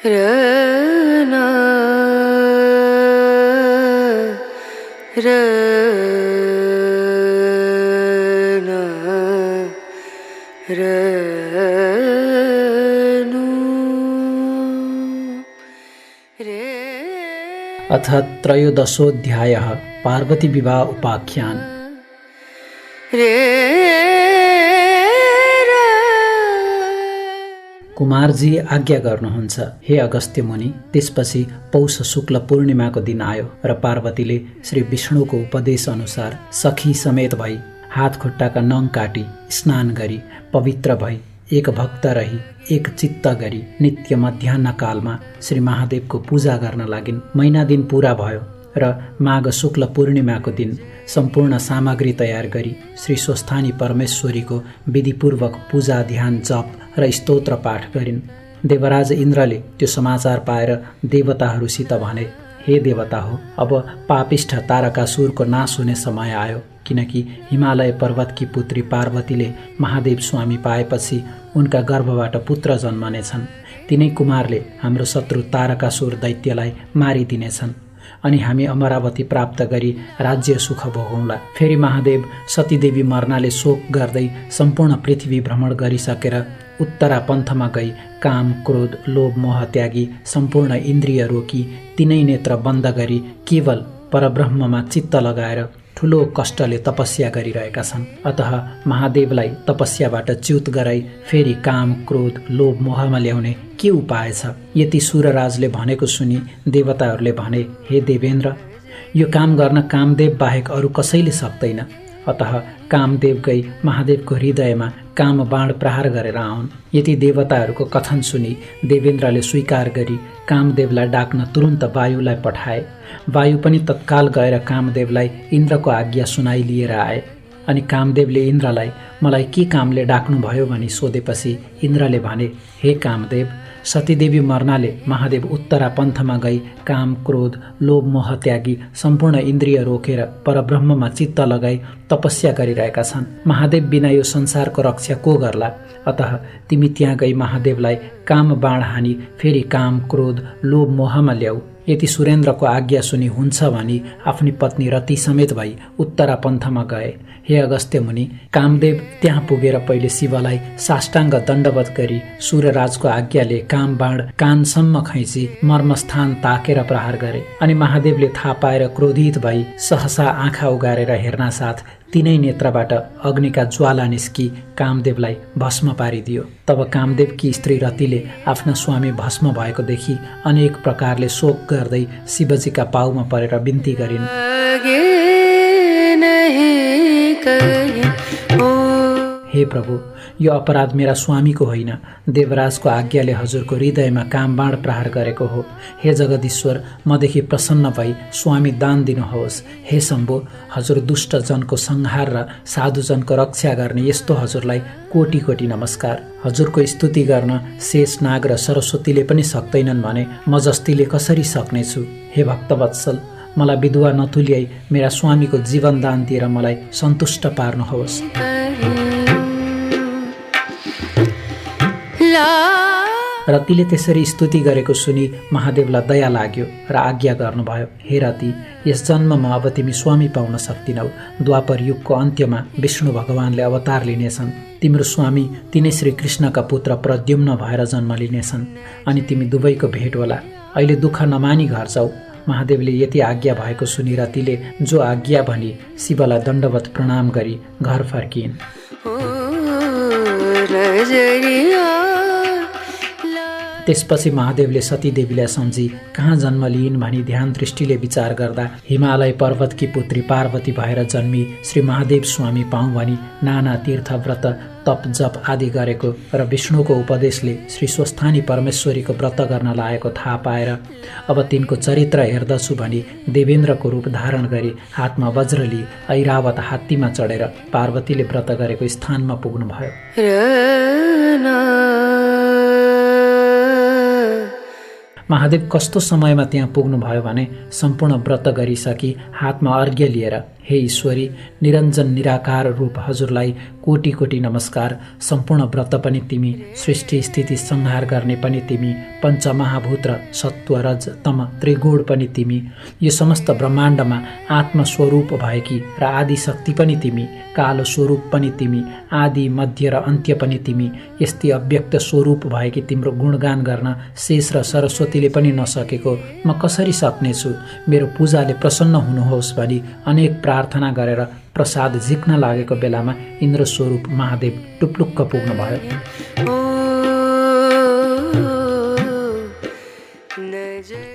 र ना र ना र नु रे। अथ त्रयोदशोऽध्यायः पार्वती विवाह उपाख्यान। कुमारजी आज्ञा गर्नुहुन्छ हे अगस्त्य मुनि। त्यसपछि पौष शुक्ल पूर्णिमाको दिन आयो र पार्वतीले श्री विष्णुको उपदेश अनुसार सखी समेत भई हात खुट्टाका नङ काटी स्नान गरी पवित्र भई एक भक्त रही एक चित्त गरी नित्य मध्याह्न कालमा श्री महादेवको पूजा गर्न लागिन्। महिना दिन पूरा भयो र माघ शुक्ल पूर्णिमाको दिन सम्पूर्ण सामग्री तयार गरी श्री स्वस्थानी परमेश्वरीको विधिपूर्वक पूजा ध्यान जप र स्तोत्र पाठ गरिन्। देवराज इन्द्रले त्यो समाचार पाएर देवताहरूसित भने, हे देवता हो, अब पापिष्ठ तारकासुरको नाश हुने समय आयो, किनकि हिमालय पर्वतकी पुत्री पार्वतीले महादेव स्वामी पाएपछि उनका गर्भबाट पुत्र जन्मनेछन्। तिनै कुमारले हाम्रो शत्रु तारकासुर दैत्यलाई मारिदिनेछन् अनि हामी अमरावती प्राप्त गरी राज्य सुख भोगौँला। फेरि महादेव सतीदेवी मर्नाले शोक गर्दै सम्पूर्ण पृथ्वी भ्रमण गरिसकेर उत्तरा पन्थमा गई काम क्रोध लोभ मोह त्यागी सम्पूर्ण इन्द्रिय रोकी तीनै नेत्र बन्द गरी केवल परब्रह्ममा चित्त लगाएर ठुलो कष्टले तपस्या गरिरहेका छन्। अतः महादेवलाई तपस्याबाट च्युत गराई फेरि काम क्रोध लोभ मोहमा ल्याउने के उपाय छ? यति सूरराजले भनेको सुनि देवताहरूले भने, हे देवेन्द्र, यो काम गर्न कामदेव बाहेक अरू कसैले सक्दैन। अतः कामदेव गई महादेवको हृदयमा काम बाण प्रहार गरेर आउन्। यति देवताहरूको कथन सुनि देवेन्द्रले स्वीकार गरी कामदेवलाई डाक्न तुरुन्त वायुलाई पठाए। वायु पनि तत्काल गएर कामदेवलाई इन्द्रको आज्ञा सुनाइ लिएर आए अनि कामदेवले इन्द्रलाई मलाई के कामले डाक्नुभयो भनी सोधेपछि इन्द्रले भने, हे कामदेव, सतीदेवी मर्नाले महादेव उत्तरा पन्थमा गई काम क्रोध लोभ मोह त्यागी सम्पूर्ण इन्द्रिय रोकेर परब्रह्ममा चित्त लगाई तपस्या गरिरहेका छन्। महादेव बिना यो संसारको रक्षा को गर्ला? अतः तिमी त्यहाँ गई महादेवलाई काम बाण हानी फेरि काम क्रोध लोभ मोहमा ल्याऊ। यति सुरेन्द्रको आज्ञा सुनि हुन्छ भनी आफ्नी पत्नी रति समेत भई उत्तरा पन्थमा गए। हे अगस्त्य मुनि, कामदेव त्यहाँ पुगेर पहिले शिवलाई साष्टाङ्ग दण्डवत गरी सूर्यराजको आज्ञाले काम बाण कानसम्म खैँची मर्मस्थान ताकेर प्रहार गरे। अनि महादेवले थाहा पाएर क्रोधित भई सहसा आँखा उगारेर हेर्ना साथ तीनै नेत्रबाट अग्निका ज्वाला निस्की कामदेवलाई भस्म पारिदियो। तब कामदेवकी स्त्री रतिले आफ्ना स्वामी भस्म भएको देखि अनेक प्रकारले शोक गर्दै शिवजीका पाउमा परेर बिन्ती गरिन्, हे प्रभु, यो अपराध मेरा स्वामीको होइन, देवराजको आज्ञाले हजुरको हृदयमा कामबाण प्रहार गरेको हो। हे जगदीश्वर, मदेखि प्रसन्न भई स्वामी दान दिनुहोस्। हे शम्भो, हजुर दुष्ट जनको संहार र साधुजनको रक्षा गर्ने यस्तो हजुरलाई कोटी कोटी नमस्कार। हजुरको स्तुति गर्न शेषनाग र सरस्वतीले पनि सक्दैनन् भने म जस्तीले कसरी सक्नेछु? हे भक्तवत्सल, मलाई विधवा नतुल्याई मेरा स्वामीको जीवन दान दिएर मलाई सन्तुष्ट पार्नुहोस्। रतिले त्यसरी स्तुति गरेको सुनि महादेवलाई दया लाग्यो र आज्ञा गर्नुभयो, हे रति, यस जन्ममा अब तिमी स्वामी पाउन सक्दिनौ। द्वापर युगको अन्त्यमा विष्णु भगवानले अवतार लिनेछन्। तिम्रो स्वामी तिनै श्री कृष्णका पुत्र प्रद्युम्न भएर जन्म लिनेछन् अनि तिमी दुवैको भेट होला। अहिले दुःख नमानी घर जाऊ। महादेवले यति आज्ञा भएको सुनि रतिले जो आज्ञा भनी शिवलाई दण्डवत प्रणाम गरी घर फर्किन्। त्यसपछि महादेवले सतीदेवीलाई सम्झी कहाँ जन्म लिइन् भनी ध्यान दृष्टिले विचार गर्दा हिमालय पर्वतकी पुत्री पार्वती भएर जन्मी श्री महादेव स्वामी पाऊँ भनी नाना तीर्थ व्रत तप जप आदि गरेको र विष्णुको उपदेशले श्री स्वस्थानी परमेश्वरीको व्रत गर्न लागेको थाहा पाएर अब तिनको चरित्र हेर्दछु भनी देवेन्द्रको रूप धारण गरी हातमा वज्र लिई ऐरावत हात्तीमा चढेर पार्वतीले व्रत गरेको स्थानमा पुग्नुभयो। महादेव कस्तो समयमा त्यहाँ पुग्नुभयो भने सम्पूर्ण व्रत गरिसकी हातमा अर्घ्य लिएर हे ईश्वरी, निरञ्जन निराकार रूप हजुरलाई कोटि कोटि नमस्कार। सम्पूर्ण व्रत पनि तिमी, सृष्टि स्थिति संहार गर्ने पनि तिमी, पञ्चमहाभूत र सत्व रज तम त्रिगुण पनि तिमी, यो समस्त ब्रह्माण्डमा आत्मस्वरूप भएकी र आदि शक्ति पनि तिमी, कालो स्वरूप पनि तिमी, आदि मध्य र अन्त्य पनि तिमी, यस्तै अव्यक्त स्वरूप भएकी तिम्रो गुणगान गर्न शेष र सरस्वतीले पनि नसकेको म कसरी सक्नेछु? मेरो पूजाले प्रसन्न हुनुहोस् भनी अनेक प्रार्थना गरेर प्रसाद झिक्न लागेको बेलामा इन्द्र स्वरूप महादेव टुप्लुक्क पुग्नुभयो।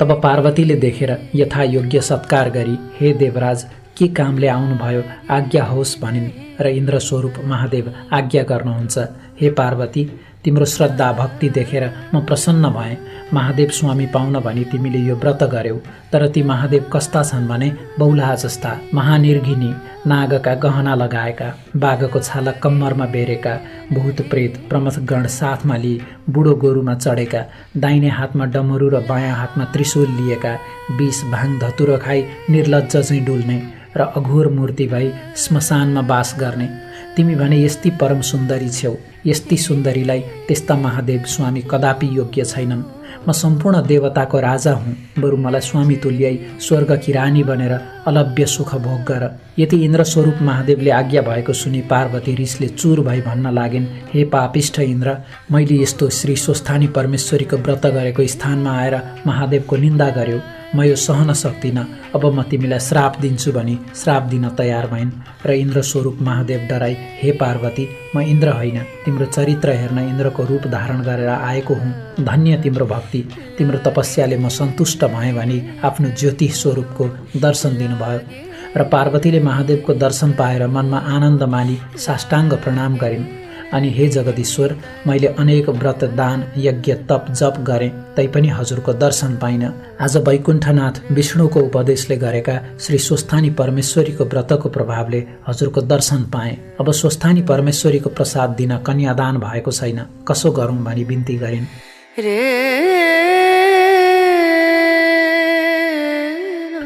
तब पार्वतीले देखेर यथायोग्य सत्कार गरी, हे देवराज, के कामले आउनुभयो, आज्ञा होस् भनिन् र इन्द्र स्वरूप महादेव आज्ञा गर्नुहुन्छ। हे पार्वती, तिम्रो श्रद्धा भक्ति देखेर म प्रसन्न भएँ। महादेव स्वामी पाउन भनी तिमीले यो व्रत गर्यौ, तर ती महादेव कस्ता छन् भने बौलाहा जस्ता, महानिर्घिनी, नागका गहना लगाएका, बाघको छाला कम्मरमा बेरेका, भूत प्रेत प्रमथगण साथमा लिई बुढो गोरुमा चढेका, दाहिने हातमा डमरू र बायाँ हातमा त्रिशूल लिएका, विष भाङ धतुरो खाई निर्लज्ज चाहिँ डुल्ने र अघोर मूर्ति भई श्मशानमा वास गर्ने। तिमी भने यस्ती परम सुन्दरी छेउ, यस्ती सुन्दरीलाई त्यस्ता महादेव स्वामी कदापि योग्य छैनन्। म सम्पूर्ण देवताको राजा हुँ, बरु मलाई स्वामी तुल्याई स्वर्गकी रानी बनेर अलभ्य सुख भोग गर। यति इन्द्र स्वरूप महादेवले आज्ञा भएको सुनि पार्वती रिसले चुर भई भन्न लागिन्, हे पापिष्ठ इन्द्र, मैले यस्तो श्री स्वस्थानी परमेश्वरीको व्रत गरेको स्थानमा आएर महादेवको निन्दा गर्यो, म यो सहन सक्दिनँ, अब म तिमीलाई श्राप दिन्छु भनी श्राप दिन तयार भइन्। र इन्द्र स्वरूप महादेव डराई, हे पार्वती, म इन्द्र होइन, तिम्रो चरित्र हेर्न इन्द्रको रूप धारण गरेर आएको हुँ। धन्य तिम्रो भक्ति, तिम्रो तपस्याले म सन्तुष्ट भएँ भनी आफ्नो ज्योति स्वरूपको दर्शन दिनुभयो। र पार्वतीले महादेवको दर्शन पाएर मनमा आनन्द मानी साष्टाङ्ग प्रणाम गरिन् अनि हे जगदीश्वर, मैले अनेक व्रत दान यज्ञ तप जप गरेँ, तैपनि हजुरको दर्शन पाइनँ। आज वैकुण्ठनाथ विष्णुको उपदेशले गरेका श्री स्वस्थानी परमेश्वरीको व्रतको प्रभावले हजुरको दर्शन पाएँ। अब स्वस्थानी परमेश्वरीको प्रसाद दिन कन्यादान भएको छैन, कसो गरौँ भनी बिन्ती गरिन्।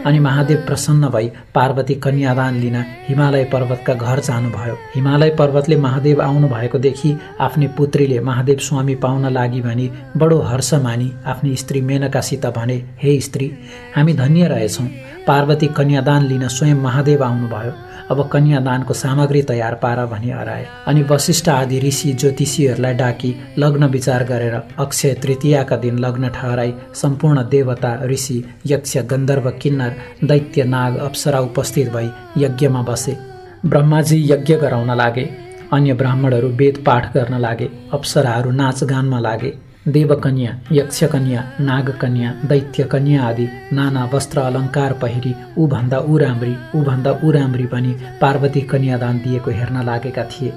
अनि महादेव प्रसन्न भई पार्वती कन्यादान लिन हिमालय पर्वतका घर जानुभयो। हिमालय पर्वतले महादेव आउनु भएको देखि आफ्नी पुत्रीले महादेव स्वामी पाउन लागि भनी बडो हर्ष मानी आफ्नी स्त्री मेनकासित भने, हे स्त्री, हामी धन्य रहेछौँ, पार्वती कन्यादान लिन स्वयं महादेव आउनुभयो, अब कन्यादानको सामग्री तयार पार भनी हराए। अनि वशिष्ठ आदि ऋषि ज्योतिषीहरूलाई डाकी लग्न विचार गरेर अक्षय तृतीयाका दिन लग्न ठहराई सम्पूर्ण देवता ऋषि यक्ष गन्धर्व किन्नर दैत्य नाग अप्सरा उपस्थित भई यज्ञमा बसे। ब्रह्माजी यज्ञ गराउन लागे, अन्य ब्राह्मणहरू वेद पाठ गर्न लागे, अप्सराहरू नाचगानमा लागे। देवकन्या, यक्षकन्या, नागकन्या, दैत्यकन्या आदि नाना वस्त्र अलङ्कार पहिरी ऊभन्दा ऊ राम्री पनि पार्वती कन्यादान दिएको हेर्न लागेका थिए।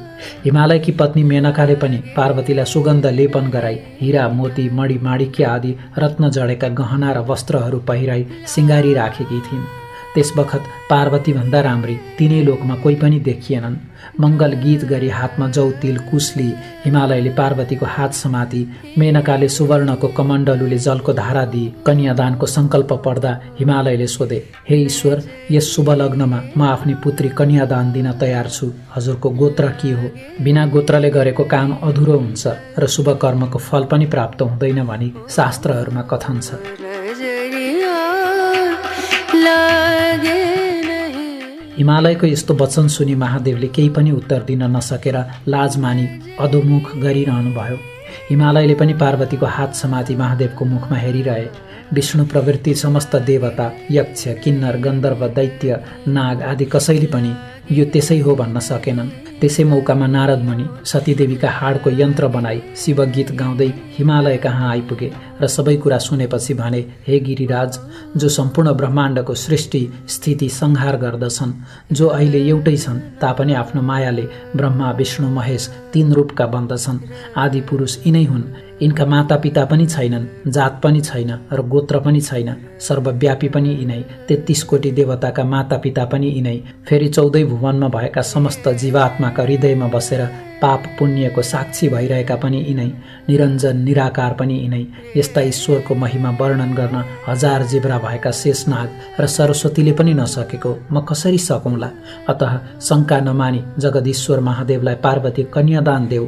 हिमालयकी पत्नी मेनकाले पनि पार्वतीलाई सुगन्ध लेपन गराई हिरा मोती मणि माणिक्य आदि रत्न जडेका गहना र वस्त्रहरू पहिराई सिँगारी राखेकी थिइन्। त्यस बखत पार्वती भन्दा राम्री तीनै लोकमा कोही पनि देखिएनन्। मङ्गल गीत गरी हातमा जौ तिल कुशली हिमालयले पार्वतीको हात समाती, मेनकाले सुवर्णको कमण्डलुले जलको धारा दिई कन्यादानको सङ्कल्प पर्दा हिमालयले सोधे, हे ईश्वर, यस शुभ लग्नमा म आफ्नी पुत्री कन्यादान दिन तयार छु, हजुरको गोत्र के हो? बिना गोत्रले गरेको काम अधुरो हुन्छ र शुभ कर्मको फल पनि प्राप्त हुँदैन भनी शास्त्रहरूमा कथन छ। हिमालयको यस्तो वचन सुनि महादेवले केही पनि उत्तर दिन नसकेर लाज मानी अधोमुख गरिरहनुभयो। हिमालयले पनि पार्वतीको हात समाती महादेवको मुखमा हेरिरहे। विष्णु प्रवृत्ति समस्त देवता यक्ष किन्नर गन्धर्व दैत्य नाग आदि कसैले पनि यो त्यसै हो भन्न सकेनन्। त्यसै मौकामा नारद मुनि सतीदेवीका हाडको यन्त्र बनाई शिवगीत गाउँदै हिमालय कहाँ आइपुगे र सबै कुरा सुनेपछि भने, हे गिरिराज, जो सम्पूर्ण ब्रह्माण्डको सृष्टि स्थिति संहार गर्दछन्, जो अहिले एउटै छन् तापनि आफ्नो मायाले ब्रह्मा विष्णु महेश तीन रूपका बन्दछन्, आदि पुरुष यिनै हुन्, यिनका मातापिता पनि छैनन्, जात पनि छैन र गोत्र पनि छैन, सर्वव्यापी पनि यिनै, 33 कोटी देवताका मातापिता पनि यिनै, फेरि 14 भुवनमा भएका समस्त जीवात्माका हृदयमा बसेर पाप पुण्यको साक्षी भइरहेका पनि यिनै, निरञ्जन निराकार पनि यिनै। यस्ता ईश्वरको महिमा वर्णन गर्न हजार जिब्रा भएका शेषनाग र सरस्वतीले पनि नसकेको म कसरी सकौँला? अतः शङ्का नमानी जगदीश्वर महादेवलाई पार्वती कन्यादान देऊ।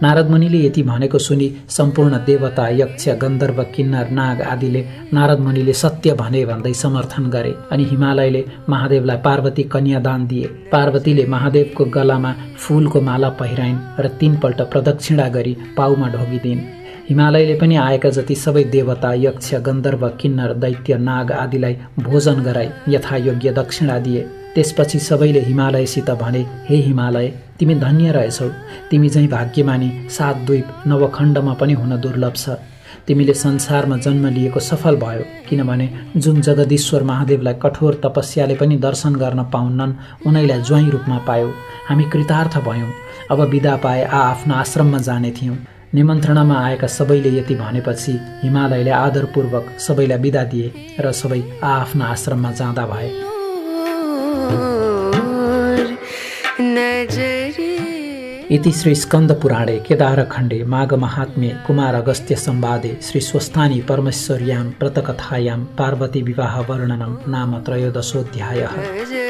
नारद मुनिले यति भनेको सुनि सम्पूर्ण देवता, यक्ष, गन्धर्व, किन्नर, नाग आदिले नारद मुनिले सत्य भने भन्दै समर्थन गरे। अनि हिमालयले महादेवलाई पार्वती कन्यादान दिए। पार्वतीले महादेवको गलामा फूलको माला पहिराइन् र 3 पल्ट प्रदक्षिणा गरी पाउमा ढोगिदिन्। हिमालयले पनि आएका जति सबै देवता, यक्ष, गन्धर्व, किन्नर, दैत्य, नाग आदिलाई भोजन गराई यथायोग्य दक्षिणा दिए। त्यसपछि सबैले हिमालयसित भने, हे हिमालय, तिमी धन्य रहेछौ। तिमी झैँ भाग्यमानी 7 द्वीप नवखण्डमा पनि हुन दुर्लभ छ। तिमीले संसारमा जन्म लिएको सफल भयो, किनभने जुन जगदीश्वर महादेवलाई कठोर तपस्याले पनि दर्शन गर्न पाउन्नन् उनैलाई ज्वाइँ रूपमा पायौ। हामी कृतार्थ भयौँ। अब बिदा पाए आफ्ना आश्रममा जाने थियौँ। निमन्त्रणामा आएका सबैले यति भनेपछि हिमालयले आदरपूर्वक सबैलाई बिदा दिए र सबै आफ्ना आश्रममा जाँदा भए। इति श्री स्कन्द पुराणे केदारखण्डे माघ महात्म्ये कुमार अगस्त्य संवादे श्री स्वस्थानी परमेश्वर्यां व्रतकथायां पार्वती विवाह वर्णनं नाम 13 अध्यायः।